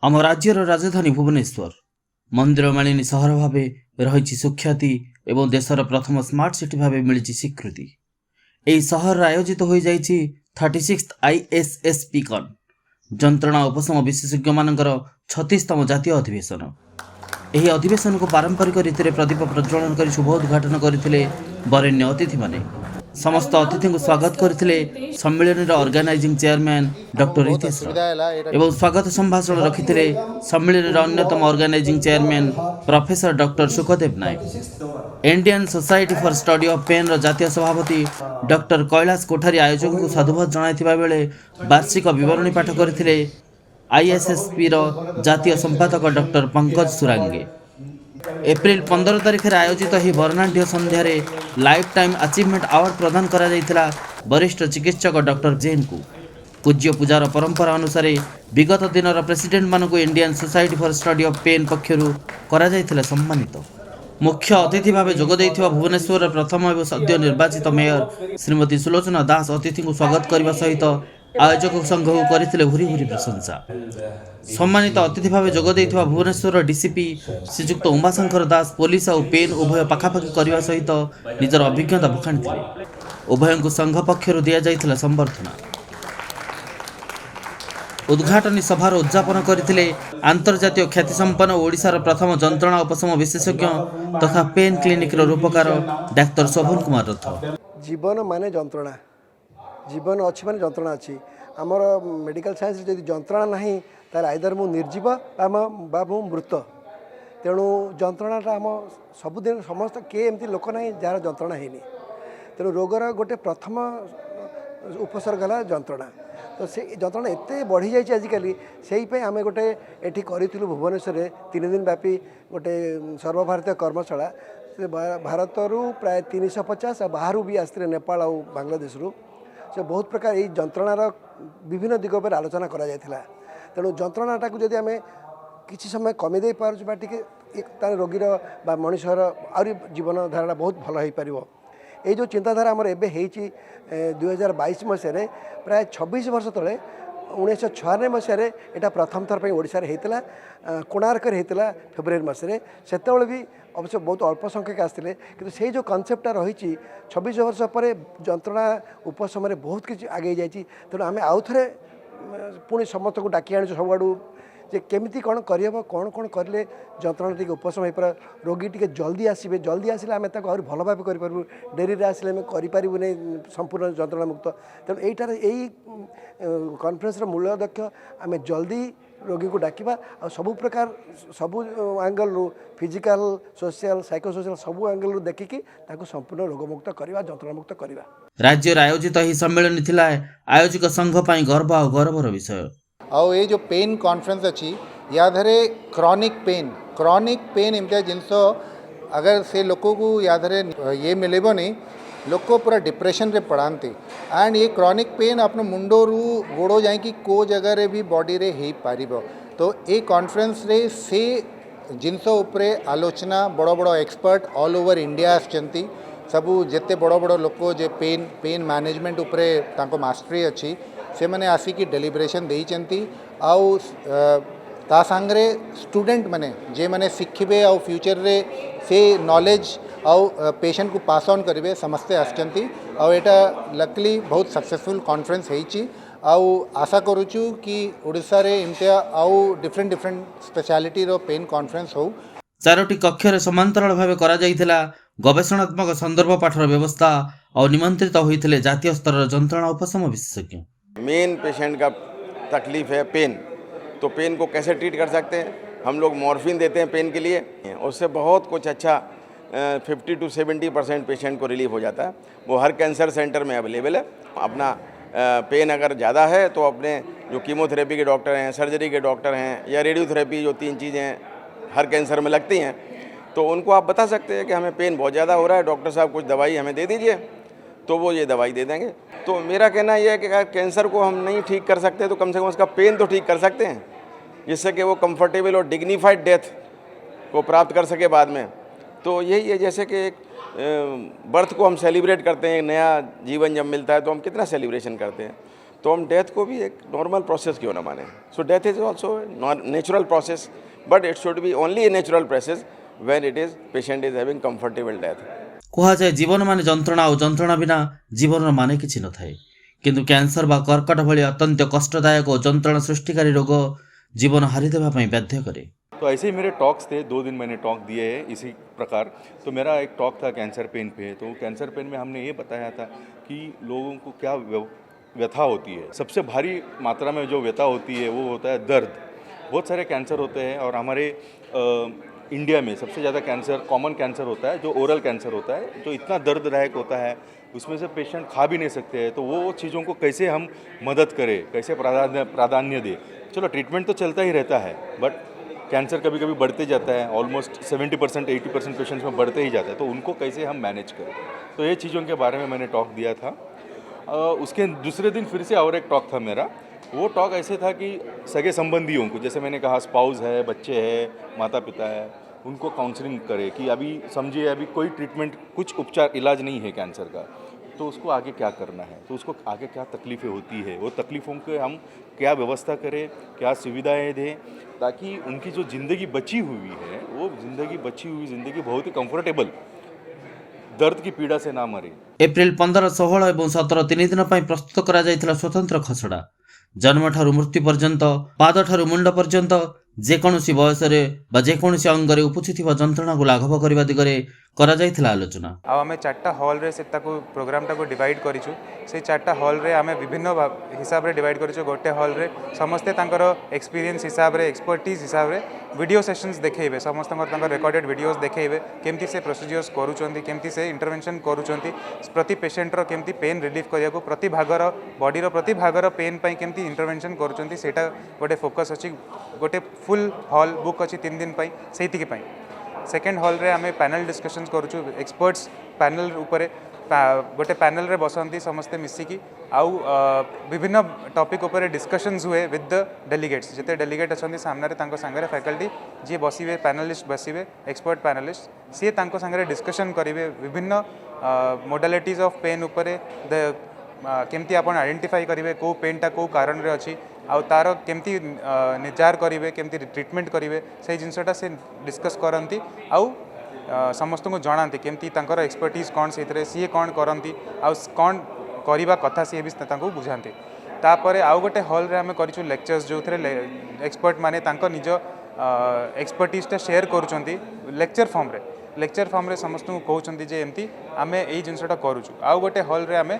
आम राज्यर राजधानी भुवनेश्वर मंदिर मालिनी सहर भाव रही सुख्याति एवं देशर प्रथम स्मार्ट सिटी भाव मिली स्वीकृति। यह सहर आयोजित हो 36th ISSP कन जंत्रणा उपशम विशेषज्ञ मानकर 36तम जातीय अधिवेशन। यह अधिवेशन को पारंपरिक रीति प्रदीप प्रज्वलन कर शुभ उद्घाटन करते वरेण्य अतिथि माने। समस्त अतिथि को स्वागत करते सम्मेलन ऑर्गेनाइजिंग चेयरमैन डॉक्टर रितेश एवं स्वागत संभाषण रखिते सम्मेलन अन्यतम organising chairman professor doctor Sukhdev Nayak. Indian society for study of pain जातीय सभापति डॉक्टर कैलाश कोठारी आयोजक को साधुवाद जनाइथिबा बेले वार्षिक विवरणी पाठ करथिले ISSP जातीय संपादक डॉक्टर पंकज सुरांगे। एप्रिल 15 तारिख में आयोजित ही वर्णाढ़ संध्यार लाइफ टाइम अचिवमेंट अवार्ड प्रदान करा जायतिला वरिष्ठ चिकित्सक डॉक्टर जैन को। पूज्य पूजार परंपरा अनुसार विगत दिन प्रेसिडेंट मान को Indian society for study of pain पक्षर करा जायतिला सम्मानित। मुख्य अतिथि भाव जोगदे भुवनेश्वर प्रथम एवं सद्य निर्वाचित मेयर श्रीमती सुलोचना दास अतिथि को स्वागत करने सहित आयोजक संघ को करथिले भूरी भूरी प्रशंसा। सम्मानित अतिथि भाव जोगदे भुवनेश्वर डीसीपी श्रीजुक्त उमाशंकर दास पुलिस और पेन उभय पाखापाखि करने सहित निजर अभिज्ञता बखाणी। उभय को संघ पक्षर दि जाइथिला संबर्धना। उद्घाटनी सभार उद्यापन करथिले अंतर्जातीय ख्यातिसंपन्न ओडिशार प्रथम जंत्रणा उपशम विशेषज्ञ तथा पेन क्लिनिक रूपकार डाक्टर शोभन कुमार रथ। जीवन माने जंत्रणा, जीवन अच्छी माने जंत्रणा अच्छी। आमर मेडिकल साइंस जदि जंत्रणा नहीं तार आइदर मु निर्जीव बा मु मृत। तेणु जंत्रणाटा आम सबुदिन समस्त किए एमती लोक ना जार जंत्रणा है। तेणु रोगर गोटे प्रथम उपसर्ग है जंत्रणा। तो से जंत्रणा एत बढ़ी जाए आजिकल से आम गोटे ये करूँ भुवनेश्वर 3 दिन व्यापी गोटे सर्वभारतीय कर्मशाला से भारत प्राय 350 बाहर भी आसते नेपाल और बांग्लादेश से बहुत प्रकार ये जंत्रणार विभिन्न दिग पर आलोचना करा जायथिला। तेणु जंत्रणाटा को जदि आम किसी समय कमी पार्टी रोगीर बा मनुष्यर आहरी जीवन धारणा बहुत भल हो पार। ये जो चिंताधारा आमर एबे 2022 मसीह प्राय 26 वर्ष तले 1996 मसीह यहाँ प्रथम थर ओडिशा रे हेतला कोणार्क हेतला फेब्रुआरी मसीह से भी अवश्य बहुत अल्प संख्यक आसते कि से जो कनसेप्टा रही 26 वर्ष पर जंत्रणा उपशम बहुत किसी आगे जाइए। तेणु आम आउ थे पुणी समस्त को डाकी आनी सब आड़ू जे केमिति कौन करहब कौन कौन करें जंत्रणा टी उपशम हो पार रोगी टी जल्दी आसवे जल्दी आसे आम आहरी भल भाव करूँ डेरी आसे आम करूँ नहीं संपूर्ण जंत्रणा मुक्त। तेणु यहीटार यही कन्फरेन्स मूल लक्ष्य आम जल्दी रोगी को डाकिबा आ सबु प्रकार सबु एंगल रू फिजिकल सोशल साइकोसोशल सबु एंगल रू देखिकी ताको संपूर्ण रोगमुक्त करवा जंत्रणा मुक्त करवा। राज्य आयोजित ही सम्मेलन थिला आयोजक संघ पाई गर्व और गौरवर विषय। और ये जो पेन कॉन्फ्रेंस अच्छी या धरे क्रॉनिक पेन एमती जिनस अगर से लोक को या धरे ये मिलेब नहीं लोक पूरा डिप्रेशन रे पड़ाते एंड ये क्रॉनिक पेन अपन मुंडो रू गोड़ो जाए को जगह रे भी बॉडी रे हो पार। तो ये कॉन्फ्रेंस रे से जिनस उपरे आलोचना बड़ बड़ एक्सपर्ट ऑल ओवर इंडिया आसचंती सबू जिते बड़ बड़ लोक जे पेन मैनेजमेंट उपरे तांको मास्टरी अच्छी से मैंने आसिकी डेलिब्रेशन देइचंती आउ ता सांगरे स्टूडेंट मैंने जे मैंने शिखिबे आउ फ्यूचर रे से नॉलेज आउ पेशेंट को पास ऑन करेंगे समस्ते आसचंती आउ एटा लकली बहुत सक्सेसफुल कॉन्फ्रेंस होईची आउ आशा करूचु कि ओडिशा रे इम्तिया आउ डिफरेंट स्पेशलिटी रो पेन कॉन्फ्रेंस हो। 4टी कक्षर समांतराल भाव करा जायथिला गवेषणात्मक संदर्भ पाठर व्यवस्था और निमंत्रित होइथिले जातीय स्तर जंत्रणा उपशम विशेषज्ञ। मेन पेशेंट का तकलीफ है पेन, तो पेन को कैसे ट्रीट कर सकते हैं। हम लोग मॉर्फिन देते हैं पेन के लिए, उससे बहुत कुछ अच्छा 50 to 70% पेशेंट को रिलीफ हो जाता है। वो हर कैंसर सेंटर में अवेलेबल है। अपना पेन अगर ज़्यादा है तो अपने जो कीमोथेरेपी के डॉक्टर हैं, सर्जरी के डॉक्टर हैं या रेडियोथेरेपी जो 3 चीज़ें हर कैंसर में लगती हैं, तो उनको आप बता सकते हैं कि हमें पेन बहुत ज़्यादा हो रहा है, डॉक्टर साहब कुछ दवाई हमें दे दीजिए, तो वो ये दवाई दे देंगे। तो मेरा कहना यह है कि अगर कैंसर को हम नहीं ठीक कर सकते तो कम से कम उसका पेन तो ठीक कर सकते हैं, जिससे कि वो कंफर्टेबल और डिग्निफाइड डेथ को प्राप्त कर सके बाद में। तो यही है, जैसे कि एक बर्थ को हम सेलिब्रेट करते हैं, नया जीवन जब मिलता है तो हम कितना सेलिब्रेशन करते हैं। तो हम डेथ को भी एक नॉर्मल प्रोसेस क्यों ना माने. So death is also natural process, but it should be only a natural process when it is patient is having comfortable death. କୁହାଯାଏ ଜୀବନ ମାନେ ଯନ୍ତ୍ରଣା ଆଉ ଯନ୍ତ୍ରଣା ବିନା ଜୀବନର ମାନେ କିଛି ନଥାଏ। କିନ୍ତୁ କ୍ୟାନ୍ସର ବା କର୍କଟ ଭଳି ଅତ୍ୟନ୍ତ କଷ୍ଟଦାୟକ ଓ ଯନ୍ତ୍ରଣା ସୃଷ୍ଟିକାରୀ ରୋଗ ଜୀବନ ହାରିଦେବା ପାଇଁ ବାଧ୍ୟ କରେ। तो ऐसे ही मेरे टॉक्स थे, 2 दिन मैंने टॉक दिए हैं इसी प्रकार। तो मेरा एक टॉक था कैंसर पेन पे। तो कैंसर पेन में हमने ये बताया था कि लोगों को क्या व्यथा होती है। सबसे भारी मात्रा में जो व्यथा होती है वो होता है दर्द। बहुत सारे कैंसर होते हैं और हमारे इंडिया में सबसे ज़्यादा कैंसर कॉमन कैंसर होता है जो ओरल कैंसर होता है, जो इतना दर्ददायक होता है, उसमें से पेशेंट खा भी नहीं सकते हैं। तो वो चीज़ों को कैसे हम मदद करें, कैसे प्राधान्य दें। चलो ट्रीटमेंट तो चलता ही रहता है, बट कैंसर कभी कभी बढ़ते जाता है, ऑलमोस्ट 70% 80% पेशेंट्स में बढ़ते ही जाता है। तो उनको कैसे हम मैनेज करें, तो ये चीज़ों के बारे में मैंने टॉक दिया था। उसके दूसरे दिन फिर से और एक टॉक था मेरा। वो टॉक ऐसे था कि सगे संबंधियों को, जैसे मैंने कहा स्पाउस है, बच्चे हैं, माता पिता है, उनको काउंसलिंग करे कि अभी समझिए अभी कोई ट्रीटमेंट, कुछ उपचार, इलाज नहीं है कैंसर का, तो उसको आगे क्या करना है, तो उसको आगे क्या तकलीफ़ें होती है, वो तकलीफ़ों के हम क्या व्यवस्था करें, क्या सुविधाएं दें, ताकि उनकी जो ज़िंदगी बची हुई है वो बची हुई ज़िंदगी बहुत ही कंफर्टेबल, दर्द की पीड़ा से ना मरे। एप्रिल 15, 16 ଏବଂ 17 3 ଦିନ ପାଇଁ ପ୍ରସ୍ତୁତ କରାଯାଇଥିଲା ସ୍ୱତନ୍ତ୍ର ଖସଡ଼ା। ଜନ୍ମଠାରୁ ମୃତ୍ୟୁ ପର୍ଯ୍ୟନ୍ତ, ପାଦଠାରୁ ମୁଣ୍ଡ ପର୍ଯ୍ୟନ୍ତ ଯେକୌଣସି ବୟସରେ ବା ଯେକୌଣସି ଅଙ୍ଗରେ ଉପୁଛିଥିବା ଯନ୍ତ୍ରଣାକୁ ଲାଘବ କରିବା ଦିଗରେ କରାଯାଇଥିଲା ଆଲୋଚନା। ଆଉ ଆମେ 4ଟା ହଲ୍ରେ ସେଟାକୁ ପ୍ରୋଗ୍ରାମଟାକୁ ଡିଭାଇଡ଼ କରିଛୁ। ସେଇ 4ଟା ହଲ୍ରେ ଆମେ ବିଭିନ୍ନ ହିସାବରେ ଡିଭାଇଡ଼ କରିଛୁ। ଗୋଟେ ହଲ୍ରେ ସମସ୍ତେ ତାଙ୍କର ଏକ୍ସପିରିଏନ୍ସ ହିସାବରେ, ଏକ୍ସପର୍ଟିଜ୍ ହିସାବରେ ଭିଡ଼ିଓ ସେସନ୍ସ ଦେଖେଇବେ, ସମସ୍ତଙ୍କର ତାଙ୍କର ରେକର୍ଡେଡ଼ ଭିଡ଼ିଓସ୍ ଦେଖେଇବେ, କେମିତି ସେ ପ୍ରୋସିଜିଓର୍ସ କରୁଛନ୍ତି, କେମିତି ସେ ଇଣ୍ଟରଭେନସନ୍ କରୁଛନ୍ତି, ପ୍ରତି ପେସେଣ୍ଟର କେମିତି ପେନ୍ ରିଲିଫ୍ କରିବାକୁ, ପ୍ରତି ଭାଗର ବଡ଼ିର ପ୍ରତି ଭାଗର ପେନ୍ ପାଇଁ କେମିତି ଇଣ୍ଟରଭେନସନ୍ କରୁଛନ୍ତି, ସେଇଟା ଗୋଟେ ଫୋକସ୍ ଅଛି। ଗୋଟେ ଫୁଲ୍ ହଲ୍ ବୁକ୍ ଅଛି 3 ଦିନ ପାଇଁ, ସେଇତିକି ପାଇଁ। सेकेंड हॉल रे आमे पैनल डिस्कशंस करूँ, एक्सपर्ट्स पैनल उपरे गोटे पैनल रे बसंती समस्ते मिसिकी आउ विभिन्न टॉपिक उपरे डिस्कशंस हुए विद द डेलीगेट्स। जिते डेलीगेट अच्छा सामने तांको सांगरे फैकल्टी जी बसिवे, पैनलिस्ट बसिवे, एक्सपर्ट पैनलिस्ट सी तांको सांगरे डिस्कशन करेंगे विभिन्न मोडालिटीज ऑफ पेन उपरे, केमती आपण आइडेंटिफाई करेंगे कौ पेनटा कौ कारण रे अच्छी, आउ तार केमती निजार करेंगे, केमती ट्रीटमेंट करेंगे, से जिनसटा से डिस्कस करती आउ समस्त को जनाती केमती तांकर एक्सपर्टीज कौन से सी कौन करती आउ कौन करवा कथा सी भी बुझाते। तापर आउ गोटे हॉल रे आम करूँ लेक्चर्स जो थे एक्सपर्ट माने तांको निज एक्सपर्टीजटा शेयर करुँच लेक्चर फॉर्म रे समस्त को कहते जे एमती आम यही जिनसटा करूँ। आउ गोटे हॉल रे आम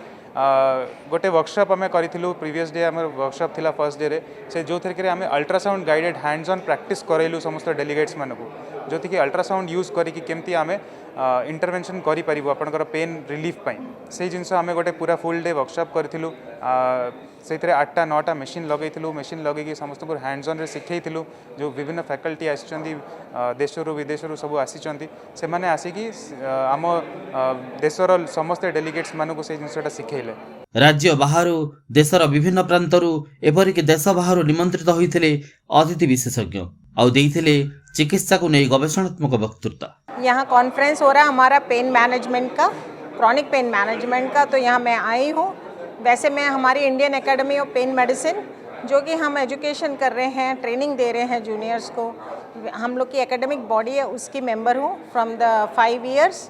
गोटे वर्कशॉप आम करूँ, प्रीवियस डे आम वर्कशॉप थिला फर्स्ट डे रे, से जो थे आम ultrasound guided hands on practice करेलु समस्त डेलीगेट्स मानक, जो थी अल्ट्रासाउंड यूज करी केमती आम इंटरवेंशन करूँ आपंकर पेन रिलीफ पाई, से जिनस आम गोटे पूरा फुल डे वर्कशॉप करूँ। से 8टा 9टा मेसीन लगेलु, मेसीन लगे समस्त को हैंड्स ऑन रे शिखेलु। जो विभिन्न फैकल्टी आसी देशरू विदेशरू सब आसी से मैंने आसिकी आम देशर समस्त डेलीगेट्स मानक से जिनसटा शिखेले। राज्य बाहरु देशर विभिन्न प्रांतरू एपरिक देश बाहरु निमंत्रित होइथिले अतिथि विशेषज्ञ आउ देइथिले चिकित्सा को नहीं गवेषणात्मक वक्तृता। यहाँ कॉन्फ्रेंस हो रहा है हमारा पेन मैनेजमेंट का, क्रॉनिक पेन मैनेजमेंट का, तो यहाँ मैं आई हूँ। वैसे मैं हमारी Indian academy of pen medicine, जो कि हम एजुकेशन कर रहे हैं, ट्रेनिंग दे रहे हैं जूनियर्स को, हम लोग की एकेडमिक बॉडी है उसकी मेंबर हूँ फ्रॉम द 5 इयर्स।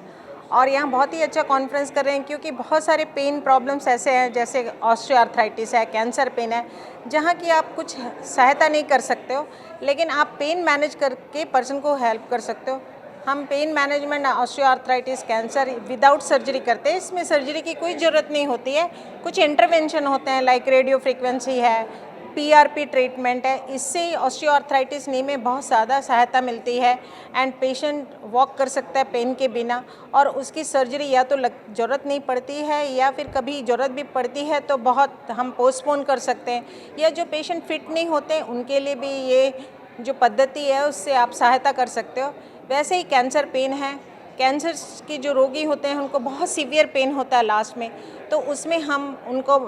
और यहाँ बहुत ही अच्छा कॉन्फ्रेंस कर रहे हैं क्योंकि बहुत सारे पेन प्रॉब्लम्स ऐसे हैं जैसे ऑस्टियोआर्थराइटिस है, कैंसर पेन है, जहाँ की आप कुछ सहायता नहीं कर सकते हो, लेकिन आप पेन मैनेज करके पर्सन को हेल्प कर सकते हो। हम pain management osteoarthritis cancer without surgery करते हैं। इसमें सर्जरी की कोई ज़रूरत नहीं होती है, कुछ इंटरवेंशन होते हैं लाइक रेडियो फ्रीक्वेंसी है, PRP ट्रीटमेंट है, इससे ऑस्टियोआर्थराइटिस नी में बहुत ज़्यादा सहायता मिलती है एंड पेशेंट वॉक कर सकता है पेन के बिना, और उसकी सर्जरी या तो ज़रूरत नहीं पड़ती है या फिर कभी ज़रूरत भी पड़ती है तो बहुत हम पोस्टपोन कर सकते हैं, या जो पेशेंट फिट नहीं होते उनके लिए भी ये जो पद्धति है उससे आप सहायता कर सकते हो। वैसे ही कैंसर पेन है, कैंसर के जो रोगी होते हैं उनको बहुत सीवियर पेन होता है लास्ट में, तो उसमें हम उनको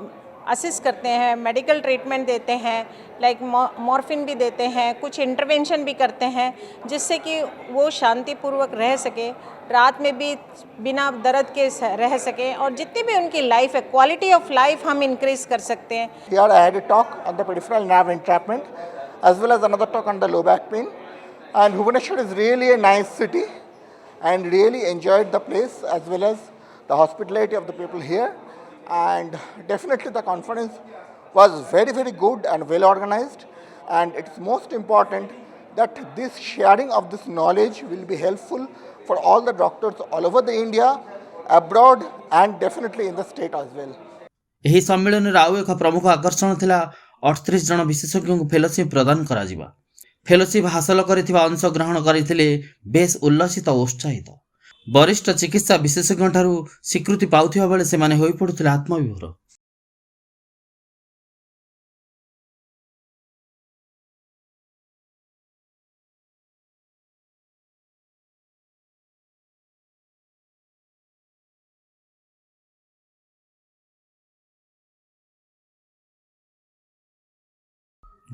असिस्ट करते हैं, मेडिकल ट्रीटमेंट देते हैं, लाइक मॉर्फिन भी देते हैं, कुछ इंटरवेंशन भी करते हैं जिससे कि वो शांतिपूर्वक रह सके, रात में भी बिना दर्द के रह सके और जितनी भी उनकी लाइफ है क्वालिटी ऑफ लाइफ हम इंक्रीज कर सकते हैं। Here I had a talk on the peripheral nerve entrapment as well as another talk on the low back pain. And Bhubaneswar is really a nice city and really enjoyed the place as well as the hospitality of the people here. And definitely the conference was very, very good and well organized. And it's most important that this sharing of this knowledge will be helpful for all the doctors all over the India, abroad and definitely in the state as well. ଏହି ସମ୍ମିଳନୀର ଆଉ ଏକ ପ୍ରମୁଖ ଆକର୍ଷଣ ଥିଲା 38 ଜଣ ବିଶେଷଜ୍ଞଙ୍କୁ fellowship ପ୍ରଦାନ କରାଯିବା। ଫେଲୋସିପ୍ ହାସଲ କରିଥିବା ଅଂଶଗ୍ରହଣ କରିଥିଲେ ବେଶ୍ ଉଲ୍ଲସିତ ଓ ଉତ୍ସାହିତ। ବରିଷ୍ଠ ଚିକିତ୍ସା ବିଶେଷଜ୍ଞଠାରୁ ସ୍ୱୀକୃତି ପାଉଥିବା ବେଳେ ସେମାନେ ହୋଇପଡ଼ୁଥିଲେ ଆତ୍ମବିଭୋର।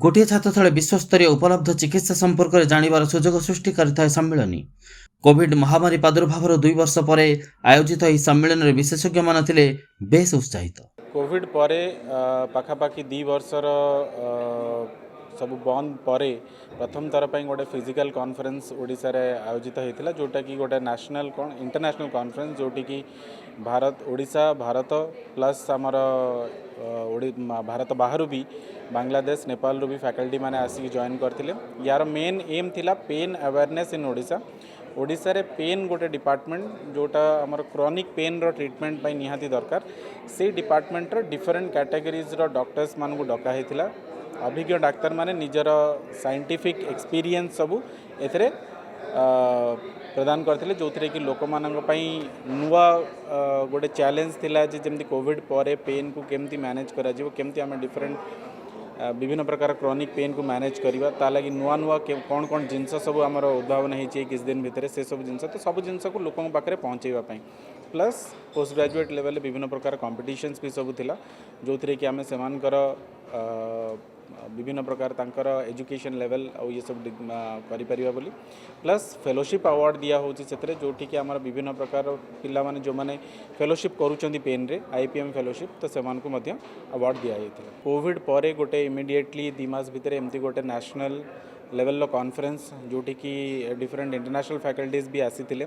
ଗୋଟିଏ ଛାତ ତଳେ ବିଶ୍ୱସ୍ତରୀୟ ଉପଲବ୍ଧ ଚିକିତ୍ସା ସମ୍ପର୍କରେ ଜାଣିବାର ସୁଯୋଗ ସୃଷ୍ଟି କରିଥାଏ ସମ୍ମିଳନୀ। କୋଭିଡ ମହାମାରୀ ପ୍ରାଦୁର୍ଭାବର 2 ବର୍ଷ ପରେ ଆୟୋଜିତ ଏହି ସମ୍ମିଳନୀରେ ବିଶେଷଜ୍ଞମାନେ ଥିଲେ ବେଶ୍ ଉତ୍ସାହିତ। କୋଭିଡ ପରେ ପାଖାପାଖି 2 ବର୍ଷର ସବୁ ବନ୍ଦ ପରେ ପ୍ରଥମ ଥର ପାଇଁ ଗୋଟେ ଫିଜିକାଲ କନଫରେନ୍ସ ଓଡ଼ିଶାରେ ଆୟୋଜିତ ହୋଇଥିଲା, ଯେଉଁଟାକି ଗୋଟେ ନ୍ୟାସନାଲ ଇଣ୍ଟରନ୍ୟାସନାଲ କନଫରେନ୍ସ, ଯେଉଁଠିକି ଓଡ଼ିଶା ଭାରତ ପ୍ଲସ୍ ଆମର ଭାରତ ବାହାରୁ ବି ବାଂଲାଦେଶ ନେପାଳରୁ ବି ଫ୍ୟାକଲ୍ଟି ମାନେ ଆସିକି ଜଏନ୍ କରିଥିଲେ। ୟାର ମେନ୍ ଏମ୍ ଥିଲା ପେନ୍ ଆୱାରନେସ୍ ଇନ୍ ଓଡ଼ିଶା। ଓଡ଼ିଶାରେ ପେନ୍ ଗୋଟେ ଡିପାର୍ଟମେଣ୍ଟ ଯେଉଁଟା ଆମର କ୍ରନିକ୍ ପେନ୍ର ଟ୍ରିଟମେଣ୍ଟ ପାଇଁ ନିହାତି ଦରକାର। ସେଇ ଡିପାର୍ଟମେଣ୍ଟର ଡିଫରେଣ୍ଟ କ୍ୟାଟାଗୋରିଜ୍ର ଡକ୍ଟର୍ସମାନଙ୍କୁ ଡକା ହେଇଥିଲା। ଅଭିଜ୍ଞ ଡାକ୍ତରମାନେ ନିଜର ସାଇଣ୍ଟିଫିକ୍ ଏକ୍ସପିରିଏନ୍ସ ସବୁ ଏଥିରେ ପ୍ରଦାନ କରିଥିଲେ, ଯେଉଁଥିରେ କି ଲୋକମାନଙ୍କ ପାଇଁ ନୂଆ ଗୋଟେ ଚ୍ୟାଲେଞ୍ଜ ଥିଲା ଯେ ଯେମିତି କୋଭିଡ଼ ପରେ ପେନ୍କୁ କେମିତି ମ୍ୟାନେଜ୍ କରାଯିବ, କେମିତି ଆମେ ଡିଫରେଣ୍ଟ ବିଭିନ୍ନ ପ୍ରକାର କ୍ରନିକ୍ ପେନ୍କୁ ମ୍ୟାନେଜ୍ କରିବା, ତା ଲାଗି ନୂଆ ନୂଆ କ'ଣ କ'ଣ ଜିନିଷ ସବୁ ଆମର ଉଦ୍ଭାବନ ହେଇଛି ଏଇ କିଛି ଦିନ ଭିତରେ, ସେସବୁ ଜିନିଷ ତ ସବୁ ଜିନିଷକୁ ଲୋକଙ୍କ ପାଖରେ ପହଞ୍ଚାଇବା ପାଇଁ। ପ୍ଲସ୍ ପୋଷ୍ଟ ଗ୍ରାଜୁଏଟ୍ ଲେଭେଲରେ ବିଭିନ୍ନ ପ୍ରକାର କମ୍ପିଟିସନ୍ସ ବି ସବୁ ଥିଲା, ଯେଉଁଥିରେ କି ଆମେ ସେମାନଙ୍କର ବିଭିନ୍ନ ପ୍ରକାର ତାଙ୍କର ଏଜୁକେସନ୍ ଲେଭେଲ୍ ଆଉ ଇଏ ସବୁ କରିପାରିବା ବୋଲି। ପ୍ଲସ୍ ଫେଲୋସିପ୍ ଆୱାର୍ଡ଼ ଦିଆ ହେଉଛି ସେଥିରେ, ଯେଉଁଠିକି ଆମର ବିଭିନ୍ନ ପ୍ରକାର ପିଲାମାନେ ଯେଉଁମାନେ ଫେଲୋସିପ୍ କରୁଛନ୍ତି ପେନ୍ରେ IPM ଫେଲୋସିପ୍, ତ ସେମାନଙ୍କୁ ମଧ୍ୟ ଆୱାର୍ଡ଼ ଦିଆଯାଇଥିଲା। କୋଭିଡ଼ ପରେ ଗୋଟେ ଇମିଡ଼ିଏଟଲି 2 ମାସ ଭିତରେ ଏମିତି ଗୋଟେ ନ୍ୟାସନାଲ୍ ଲେଭେଲ୍ର କନଫରେନ୍ସ, ଯେଉଁଠିକି ଡିଫରେଣ୍ଟ ଇଣ୍ଟରନ୍ୟାସନାଲ୍ ଫ୍ୟାକଲ୍ଟିଜ୍ ବି ଆସିଥିଲେ।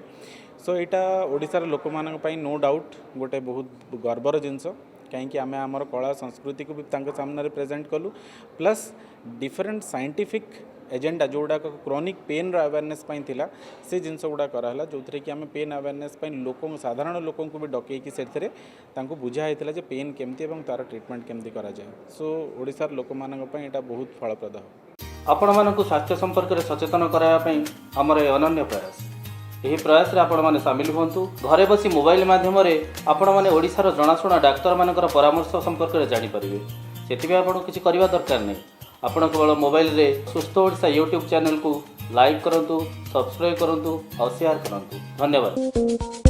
ସୋ ଏଇଟା ଓଡ଼ିଶାର ଲୋକମାନଙ୍କ ପାଇଁ ନୋ ଡାଉଟ୍ ଗୋଟେ ବହୁତ ଗର୍ବର ଜିନିଷ, କାହିଁକି ଆମେ ଆମର କଳା ସଂସ୍କୃତିକୁ ବି ତାଙ୍କ ସାମ୍ନାରେ ପ୍ରେଜେଣ୍ଟ କଲୁ। ପ୍ଲସ୍ ଡିଫରେଣ୍ଟ ସାଇଣ୍ଟିଫିକ୍ ଏଜେଣ୍ଡା ଯେଉଁଗୁଡ଼ାକ କ୍ରନିକ୍ ପେନ୍ର ଆୱାରନେସ୍ ପାଇଁ ଥିଲା, ସେ ଜିନିଷ ଗୁଡ଼ା କରାହେଲା, ଯେଉଁଥିରେ କି ଆମେ ପେନ୍ ଆୱାରନେସ୍ ପାଇଁ ସାଧାରଣ ଲୋକଙ୍କୁ ବି ଡକେଇକି ସେଥିରେ ତାଙ୍କୁ ବୁଝା ହେଇଥିଲା ଯେ ପେନ୍ କେମିତି ଏବଂ ତା'ର ଟ୍ରିଟମେଣ୍ଟ କେମିତି କରାଯାଏ। ସୋ ଓଡ଼ିଶାର ଲୋକମାନଙ୍କ ପାଇଁ ଏଇଟା ବହୁତ ଫଳପ୍ରଦ ହେବ। ଆପଣମାନଙ୍କୁ ସ୍ୱାସ୍ଥ୍ୟ ସମ୍ପର୍କରେ ସଚେତନ କରାଇବା ପାଇଁ ଆମର ଏ ଅନନ୍ୟ ପ୍ରୟାସ। ଏହି ପ୍ରୟାସରେ ଆପଣମାନେ ସାମିଲ ହୁଅନ୍ତୁ। ଘରେ ବସି ମୋବାଇଲ ମାଧ୍ୟମରେ ଆପଣମାନେ ଓଡ଼ିଶାର ଜଣାଶୁଣା ଡାକ୍ତରମାନଙ୍କର ପରାମର୍ଶ ସମ୍ପର୍କରେ ଜାଣିପାରିବେ। ସେଥିପାଇଁ ଆପଣଙ୍କୁ କିଛି କରିବା ଦରକାର ନାହିଁ। ଆପଣ କେବଳ ମୋବାଇଲରେ ସୁସ୍ଥ ଓଡ଼ିଶା ୟୁଟ୍ୟୁବ୍ ଚ୍ୟାନେଲକୁ ଲାଇକ୍ କରନ୍ତୁ, ସବସ୍କ୍ରାଇବ୍ କରନ୍ତୁ ଆଉ ସେୟାର କରନ୍ତୁ। ଧନ୍ୟବାଦ।